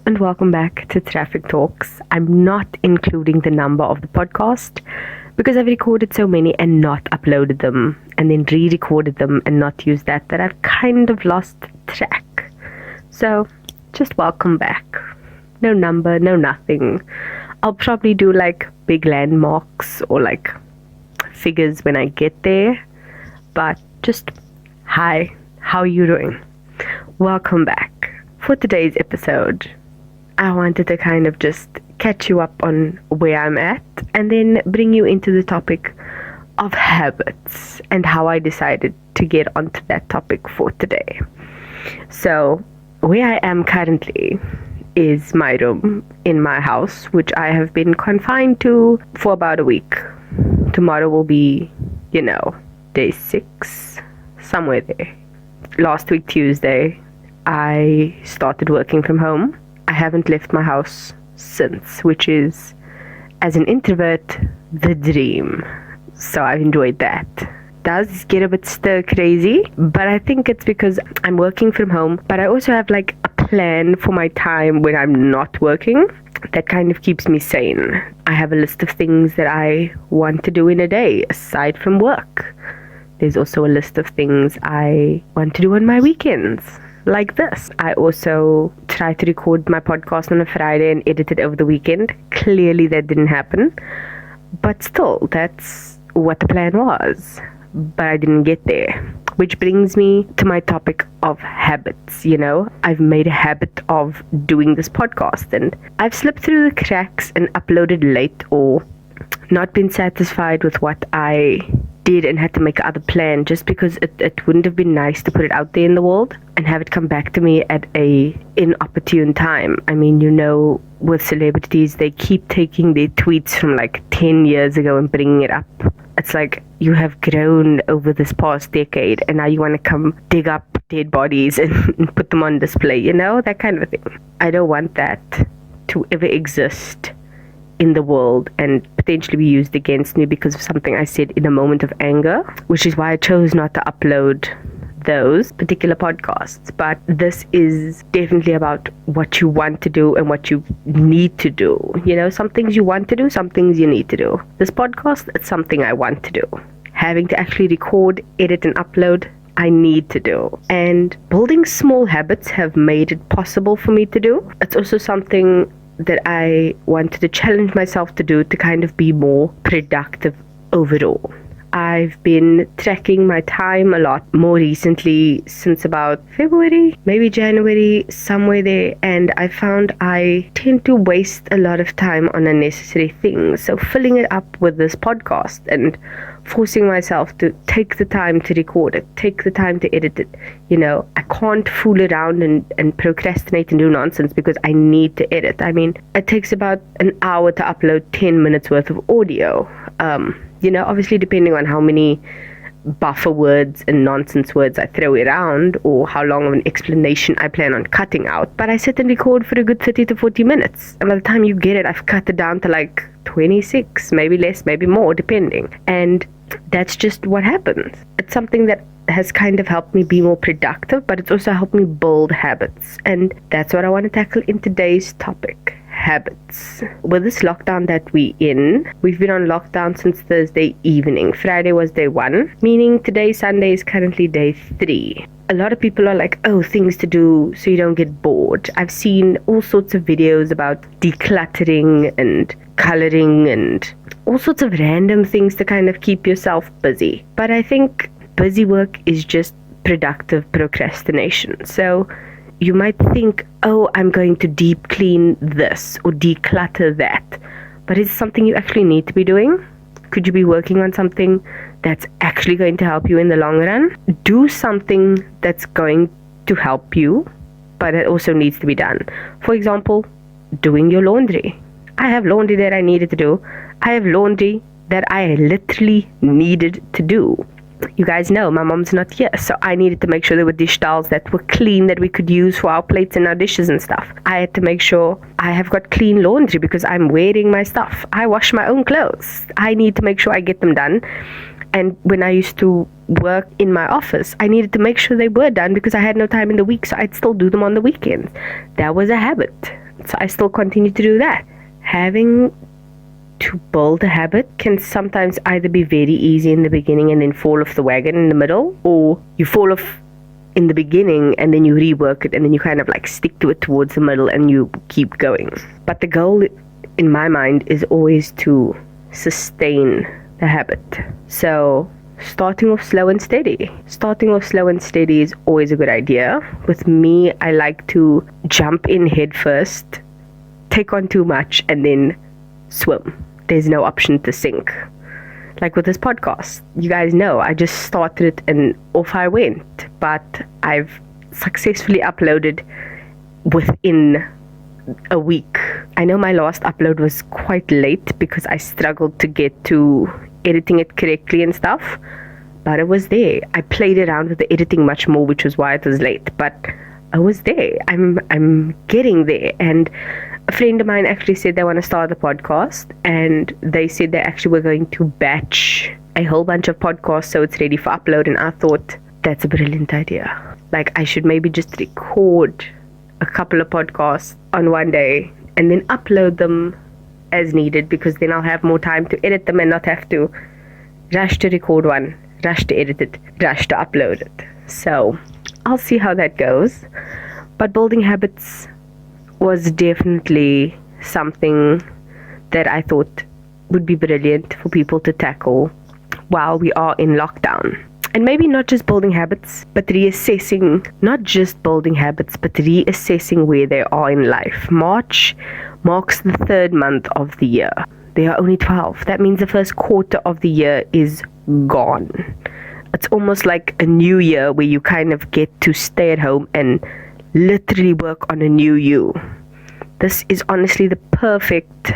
and welcome back to Traffic Talks. I'm not including the number of the podcast because I've recorded so many and not uploaded them and then re-recorded them and not used that I've kind of lost track. So just welcome back. No number, no nothing. I'll probably do like big landmarks or like figures when I get there, but just hi, how are you doing? Welcome back. For today's episode, I wanted to kind of just catch you up on where I'm at and then bring you into the topic of habits and how I decided to get onto that topic for today. So, where I am currently is my room in my house, which I have been confined to for about a week. Tomorrow will be, day 6, somewhere there. Last week, Tuesday, I started working from home. I haven't left my house since, which is, as an introvert, the dream. So I've enjoyed that. Does get a bit stir crazy, but I think it's because I'm working from home, but I also have like a plan for my time when I'm not working that kind of keeps me sane. I have a list of things that I want to do in a day aside from work. There's also a list of things I want to do on my weekends, like this. I also try to record my podcast on a Friday and edit it over the weekend. Clearly that didn't happen, but still, that's what the plan was. But I didn't get there. Which brings me to my topic of habits. I've made a habit of doing this podcast and I've slipped through the cracks and uploaded late or not been satisfied with what I did and had to make other plan just because it wouldn't have been nice to put it out there in the world and have it come back to me at a inopportune time. I mean, with celebrities, they keep taking their tweets from like 10 years ago and bringing it up. It's like you have grown over this past decade and now you want to come dig up dead bodies and put them on display, that kind of a thing. I don't want that to ever exist in the world and potentially be used against me because of something I said in a moment of anger, which is why I chose not to upload those particular podcasts. But this is definitely about what you want to do and what you need to do. Some things you want to do, some things you need to do. This podcast, it's something I want to do. Having to actually record, edit and upload, I need to do. And building small habits have made it possible for me to do. It's also something that I wanted to challenge myself to do to kind of be more productive overall. I've been tracking my time a lot more recently since about February, maybe January, somewhere there, and I found I tend to waste a lot of time on unnecessary things. So filling it up with this podcast and forcing myself to take the time to record it, take the time to edit it. I can't fool around and procrastinate and do nonsense because I need to edit. I mean, it takes about an hour to upload 10 minutes worth of audio. Obviously depending on how many buffer words and nonsense words I throw around or how long of an explanation I plan on cutting out. But I sit and record for a good 30 to 40 minutes. And by the time you get it, I've cut it down to like 26, maybe less, maybe more, depending. And that's just what happens. It's something that has kind of helped me be more productive, but it's also helped me build habits. And that's what I want to tackle in today's topic. Habits. With this lockdown that we've been on lockdown since Thursday evening. Friday was day 1, meaning today, Sunday, is currently day 3. A lot of people are like, things to do so you don't get bored. I've seen all sorts of videos about decluttering and coloring and all sorts of random things to kind of keep yourself busy. But I think busy work is just productive procrastination. So you might think, I'm going to deep clean this or declutter that. But is it something you actually need to be doing? Could you be working on something that's actually going to help you in the long run? Do something that's going to help you, but it also needs to be done. For example, doing your laundry. I have laundry that I needed to do. I have laundry that I literally needed to do. You guys know my mom's not here, so I needed to make sure there were dish towels that were clean that we could use for our plates and our dishes and stuff. I had to make sure I have got clean laundry because I'm wearing my stuff. I wash my own clothes. I need to make sure I get them done. And when I used to work in my office, I needed to make sure they were done because I had no time in the week, so I'd still do them on the weekends. That was a habit. So I still continue to do that. Having to build a habit can sometimes either be very easy in the beginning and then fall off the wagon in the middle, or you fall off in the beginning and then you rework it and then you kind of like stick to it towards the middle and you keep going. But the goal in my mind is always to sustain the habit. So starting off slow and steady. Starting off slow and steady is always a good idea. With me, I like to jump in head first, take on too much, and then swim. There's no option to sink. Like with this podcast, you guys know I just started it and off I went. But I've successfully uploaded within a week. I know my last upload was quite late because I struggled to get to editing it correctly and stuff, but it was there. I played around with the editing much more, which was why it was late, but I was there. I'm getting there. And a friend of mine actually said they want to start the podcast, and they said they actually were going to batch a whole bunch of podcasts so it's ready for upload. And I thought that's a brilliant idea. Like, I should maybe just record a couple of podcasts on one day and then upload them as needed, because then I'll have more time to edit them and not have to rush to record one, rush to edit it, rush to upload it. So I'll see how that goes. But building habits was definitely something that I thought would be brilliant for people to tackle while we are in lockdown. And maybe not just building habits, but reassessing, not just building habits, but reassessing where they are in life. March marks the 3rd month of the year. There are only 12. That means the first quarter of the year is gone. It's almost like a new year where you kind of get to stay at home and literally work on a new you. This is honestly the perfect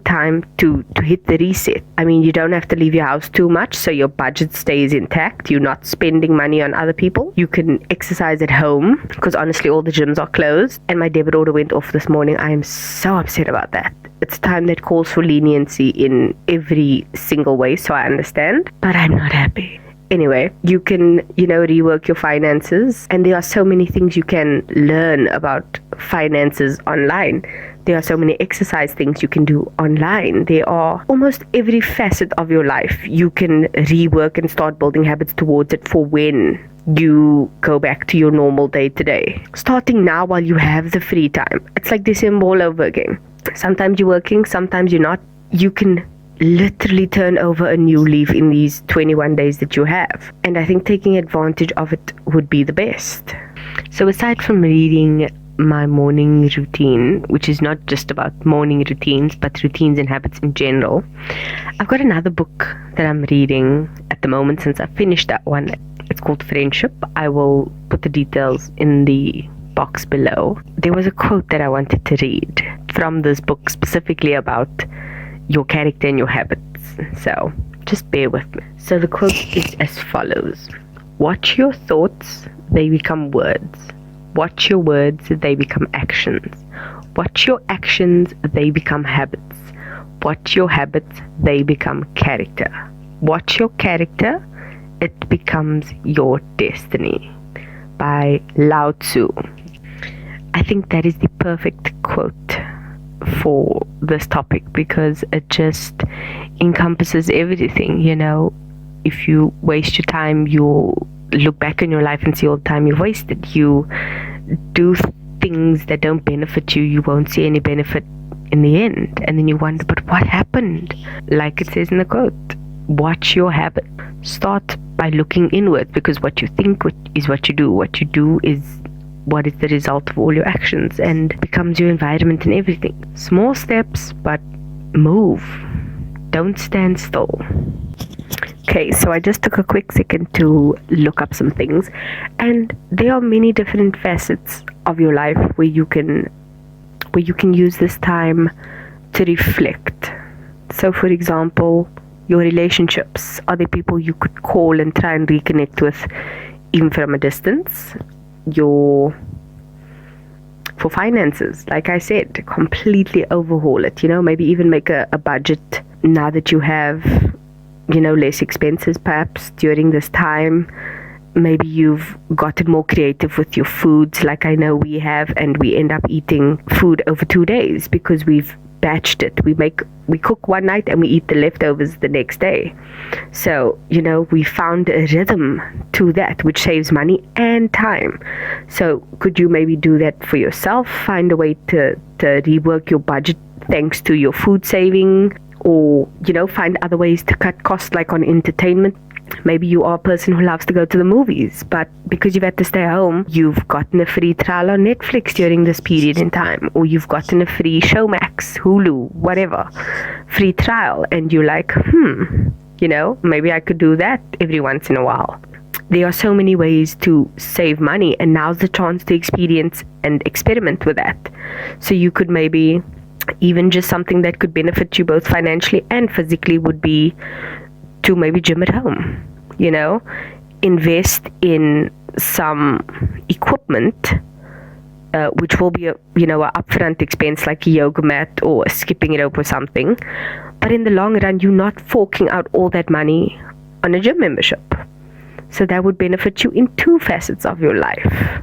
time to hit the reset. I mean, you don't have to leave your house too much, so your budget stays intact. You're not spending money on other people. You can exercise at home, because honestly all the gyms are closed. And my debit order went off this morning. I am so upset about that. It's time that calls for leniency in every single way, so I understand, but I'm not happy. Anyway, you can, rework your finances, and there are so many things you can learn about finances online. There are so many exercise things you can do online. There are almost every facet of your life you can rework and start building habits towards it for when you go back to your normal day to day. Starting now while you have the free time. It's like December all over again. Sometimes you're working, sometimes you're not. You can literally turn over a new leaf in these 21 days that you have. And I think taking advantage of it would be the best. So aside from reading my morning routine, which is not just about morning routines, but routines and habits in general, I've got another book that I'm reading at the moment since I finished that one. It's called Friendship. I will put the details in the box below. There was a quote that I wanted to read from this book specifically about your character and your habits. So just bear with me. So the quote is as follows: watch your thoughts, they become words. Watch your words, they become actions. Watch your actions, they become habits. Watch your habits, they become character. Watch your character, it becomes your destiny. By Lao Tzu. I think that is the perfect quote for this topic, because it just encompasses everything. If you waste your time, you'll look back in your life and see all the time you've wasted. You do things that don't benefit you, you won't see any benefit in the end, and then you wonder, but what happened? Like it says in the quote, watch your habit. Start by looking inward, because what you think is what you do. What you do is what is the result of all your actions, and becomes your environment and everything. Small steps, but move. Don't stand still. Okay, so I just took a quick second to look up some things, and there are many different facets of your life where you can use this time to reflect. So for example, your relationships. Are there people you could call and try and reconnect with even from a distance? For finances, like I said, completely overhaul it. Maybe even make a budget now that you have less expenses perhaps during this time. maybe you've gotten more creative with your foods, like I know we have, and we end up eating food over 2 days because we've batched it. We cook one night and we eat the leftovers the next day. So, we found a rhythm to that, which saves money and time. So could you maybe do that for yourself? Find a way to rework your budget thanks to your food saving, or, find other ways to cut costs, like on entertainment. Maybe you are a person who loves to go to the movies, but because you've had to stay home, you've gotten a free trial on Netflix during this period in time, or you've gotten a free Showmax, Hulu, whatever, free trial, and you're like, maybe I could do that every once in a while. There are so many ways to save money, and now's the chance to experience and experiment with that. So you could maybe, even just something that could benefit you both financially and physically, would be to maybe gym at home, invest in some equipment, which will be a upfront expense, like a yoga mat or a skipping rope or something. But in the long run, you're not forking out all that money on a gym membership. So that would benefit you in two facets of your life.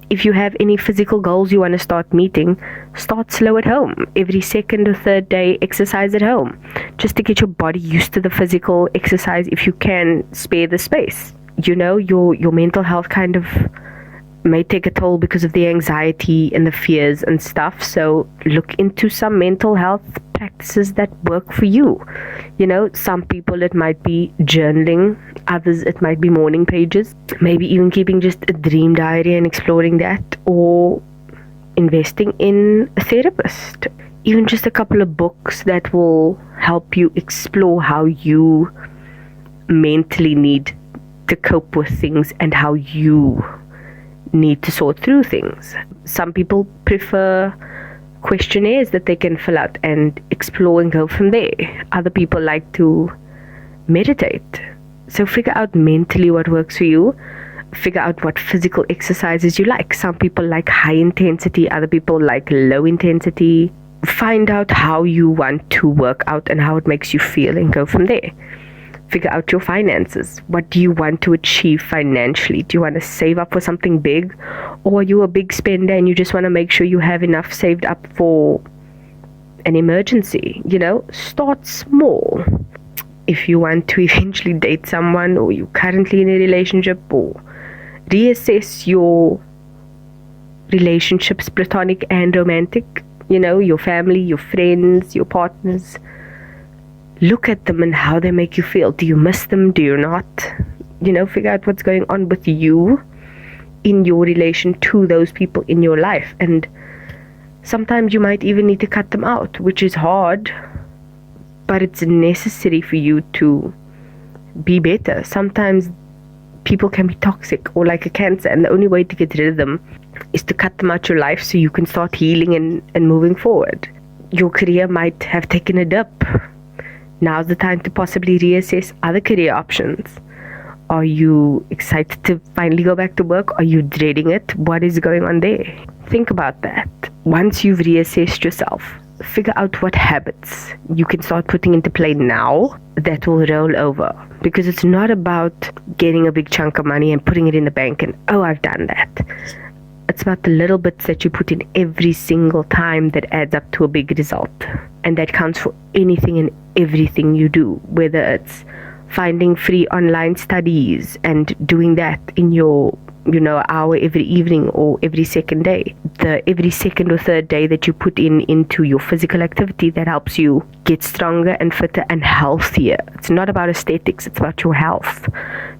If you have any physical goals you want to start meeting, start slow at home. Every second or third day, exercise at home, just to get your body used to the physical exercise if you can spare the space. Your mental health kind of may take a toll because of the anxiety and the fears and stuff. So look into some mental health practices that work for you. Some people it might be journaling, others it might be morning pages, maybe even keeping just a dream diary and exploring that, or investing in a therapist. Even just a couple of books that will help you explore how you mentally need to cope with things and how you need to sort through things. Some people prefer questionnaires that they can fill out and explore and go from there. Other people like to meditate. So figure out mentally what works for you. Figure out what physical exercises you like. Some people like high intensity, other people like low intensity. Find out how you want to work out and how it makes you feel, and go from there. Figure out your finances. What do you want to achieve financially? Do you want to save up for something big, or are you a big spender and you just want to make sure you have enough saved up for an emergency? Start small. If you want to eventually date someone, or you're currently in a relationship, or reassess your relationships, platonic and romantic, your family, your friends, your partners. Look at them and how they make you feel. Do you miss them? Do you not? Figure out what's going on with you in your relation to those people in your life. And sometimes you might even need to cut them out, which is hard, but it's necessary for you to be better. Sometimes people can be toxic or like a cancer, and the only way to get rid of them is to cut them out your life so you can start healing and moving forward. Your career might have taken a dip. Now's the time to possibly reassess other career options. Are you excited to finally go back to work? Are you dreading it? What is going on there? Think about that. Once you've reassessed yourself, figure out what habits you can start putting into play now that will roll over. Because it's not about getting a big chunk of money and putting it in the bank and, oh, I've done that. It's about the little bits that you put in every single time that adds up to a big result. And that counts for anything and everything you do, whether it's finding free online studies and doing that in your hour every evening or every second day. The every second or third day that you put into your physical activity that helps you get stronger and fitter and healthier. It's not about aesthetics, it's about your health.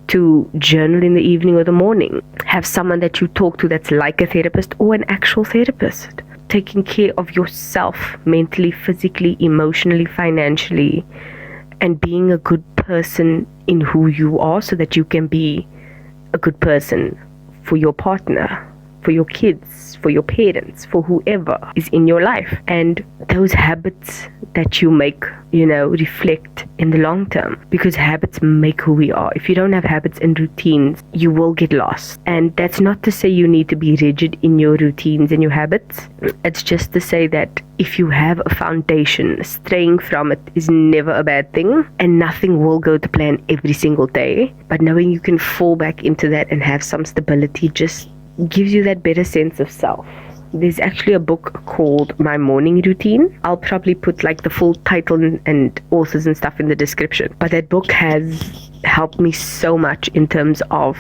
To journal in the evening or the morning. Have someone that you talk to that's like a therapist or an actual therapist. Taking care of yourself mentally, physically, emotionally, financially, and being a good person in who you are so that you can be a good person for your partner for your kids, for your parents, for whoever is in your life. And those habits that you make, reflect in the long term, because habits make who we are. If you don't have habits and routines, you will get lost. And that's not to say you need to be rigid in your routines and your habits. It's just to say that if you have a foundation, straying from it is never a bad thing, and nothing will go to plan every single day. But knowing you can fall back into that and have some stability just gives you that better sense of self. There's actually a book called My Morning Routine. I'll probably put the full title and authors and stuff in the description. But that book has helped me so much in terms of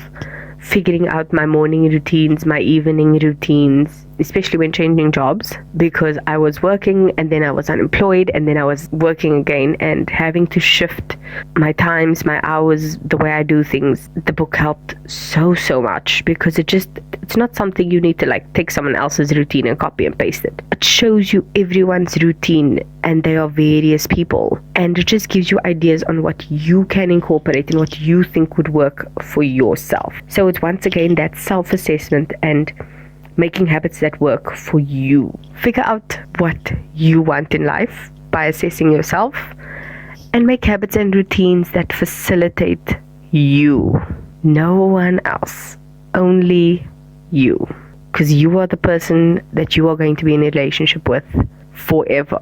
figuring out my morning routines, my evening routines, especially when changing jobs, because I was working and then I was unemployed and then I was working again, and having to shift my times, my hours, the way I do things. The book helped so much, because it's not something you need to take someone else's routine and copy and paste it. It shows you everyone's routine, and they are various people, and it just gives you ideas on what you can incorporate and what you think would work for yourself. So it's once again that self-assessment and making habits that work for you. Figure out what you want in life by assessing yourself, and make habits and routines that facilitate you. No one else, only you. Because you are the person that you are going to be in a relationship with forever.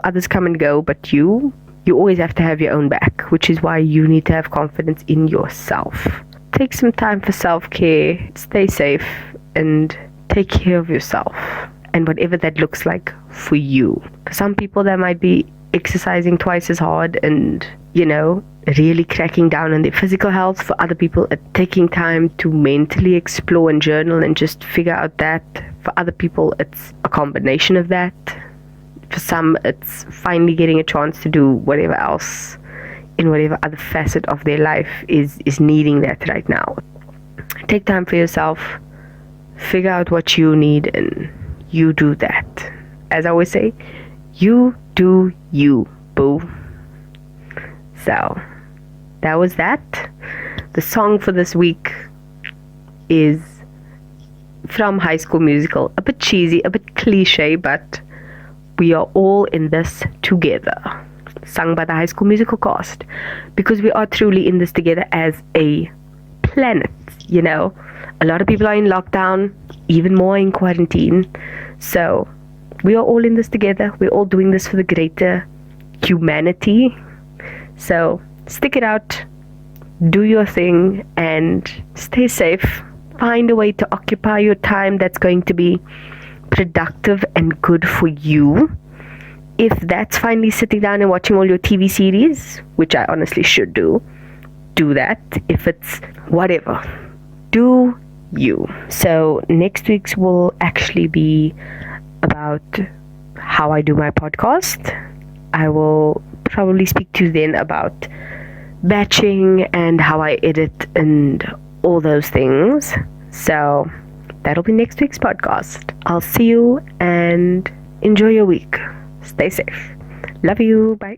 Others come and go, but you always have to have your own back, which is why you need to have confidence in yourself. Take some time for self-care, stay safe, and take care of yourself, and whatever that looks like for you. For some people, that might be exercising twice as hard and, really cracking down on their physical health. For other people, it's taking time to mentally explore and journal and just figure out that. For other people, it's a combination of that. For some, it's finally getting a chance to do whatever else in whatever other facet of their life is needing that right now. Take time for yourself. Figure out what you need, and you do that. As I always say, you do you, boo. So, that was that. The song for this week is from High School Musical. A bit cheesy, a bit cliche, but we are all in this together. Sung by the High School Musical cast. Because we are truly in this together as a planet, A lot of people are in lockdown, even more in quarantine. So we are all in this together. We're all doing this for the greater humanity. So stick it out, do your thing, and stay safe. Find a way to occupy your time that's going to be productive and good for you. If that's finally sitting down and watching all your TV series, which I honestly should do that. If it's whatever, do you. So next week's will actually be about how I do my podcast. I will probably speak to you then about batching and how I edit and all those things. So that'll be next week's podcast. I'll see you and enjoy your week. Stay safe. Love you. Bye.